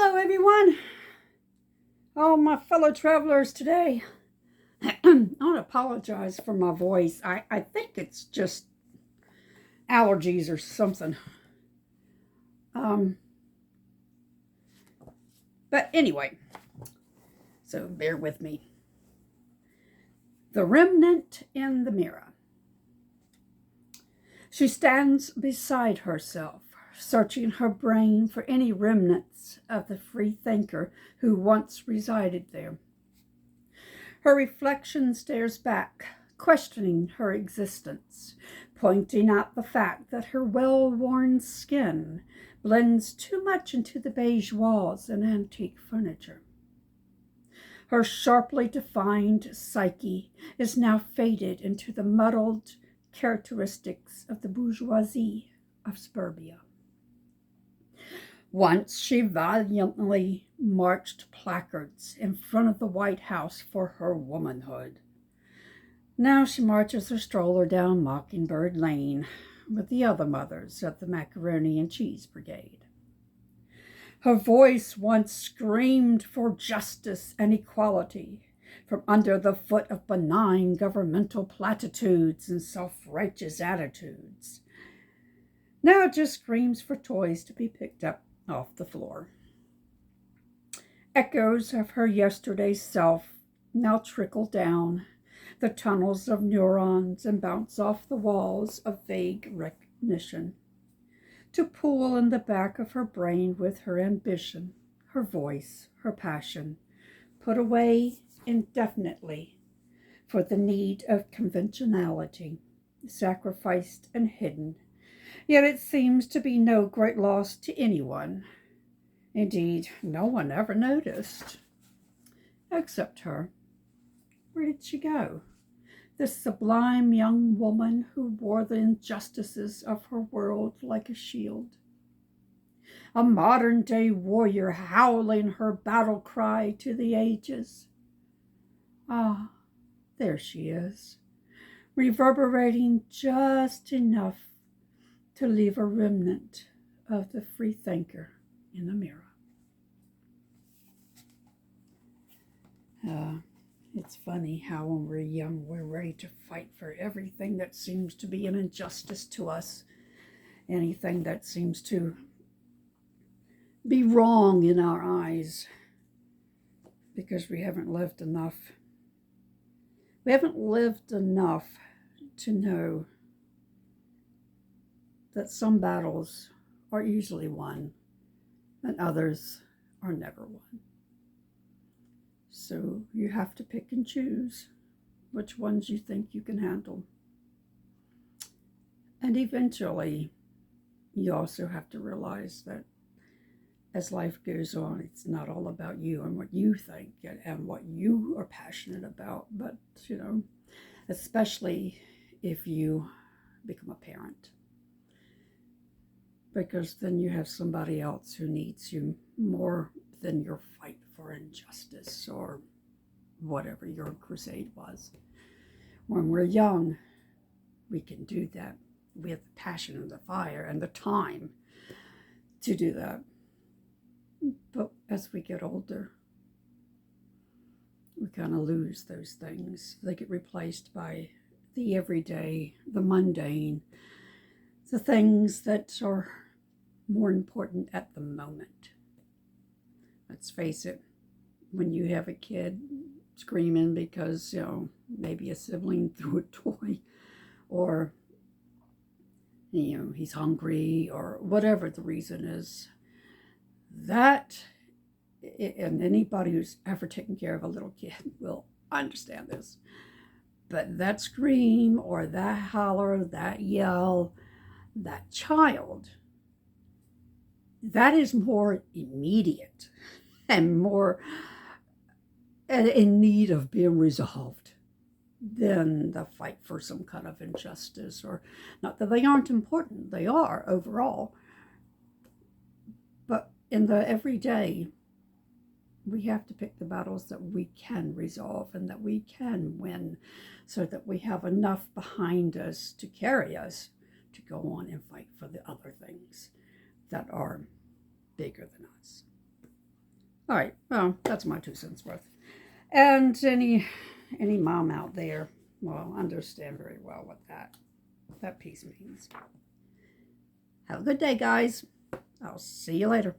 Hello, everyone. All my fellow travelers today. I want to apologize for my voice. I think it's just allergies or something. Um, but anyway, so bear with me. The remnant in the mirror. She stands beside herself, searching her brain for any remnants of the free thinker who once resided there. Her reflection stares back, questioning her existence, pointing out the fact that her well-worn skin blends too much into the beige walls and antique furniture. Her sharply defined psyche is now faded into the muddled characteristics of the bourgeoisie of suburbia. Once she valiantly marched placards in front of the White House for her womanhood. Now she marches her stroller down Mockingbird Lane with the other mothers of the Macaroni and Cheese Brigade. Her voice once screamed for justice and equality from under the foot of benign governmental platitudes and self-righteous attitudes. Now it just screams for toys to be picked up off the floor. Echoes of her yesterday's self now trickle down the tunnels of neurons and bounce off the walls of vague recognition to pool in the back of her brain with her ambition, her voice, her passion, put away indefinitely for the need of conventionality, sacrificed and hidden. Yet it seems to be no great loss to anyone. Indeed, no one ever noticed. Except her. Where did she go? This sublime young woman who wore the injustices of her world like a shield. A modern-day warrior howling her battle cry to the ages. Ah, there she is, reverberating just enough to leave a remnant of the free thinker in the mirror. It's funny how when we're young, we're ready to fight for everything that seems to be an injustice to us, anything that seems to be wrong in our eyes, because we haven't lived enough. We haven't lived enough to know that some battles are easily won and others are never won. So you have to pick and choose which ones you think you can handle. And eventually, you also have to realize that as life goes on, it's not all about you and what you think and what you are passionate about, but, especially if you become a parent. Because then you have somebody else who needs you more than your fight for injustice or whatever your crusade was. When we're young, we can do that. We have the passion and the fire and the time to do that. But as we get older, we kind of lose those things. They get replaced by the everyday, the mundane, the things that are more important at the moment. Let's face it, when you have a kid screaming because, maybe a sibling threw a toy, or, he's hungry, or whatever the reason is, that, and anybody who's ever taken care of a little kid will understand this, but that scream or that holler, that yell, that child, that is more immediate and more in need of being resolved than the fight for some kind of injustice. Or not that they aren't important, they are overall. But in the everyday, we have to pick the battles that we can resolve and that we can win, so that we have enough behind us to carry us to go on and fight for the other things that are bigger than us. All right, well, that's my 2 cents worth. And any mom out there will understand very well what that piece means. Have a good day, guys. I'll see you later.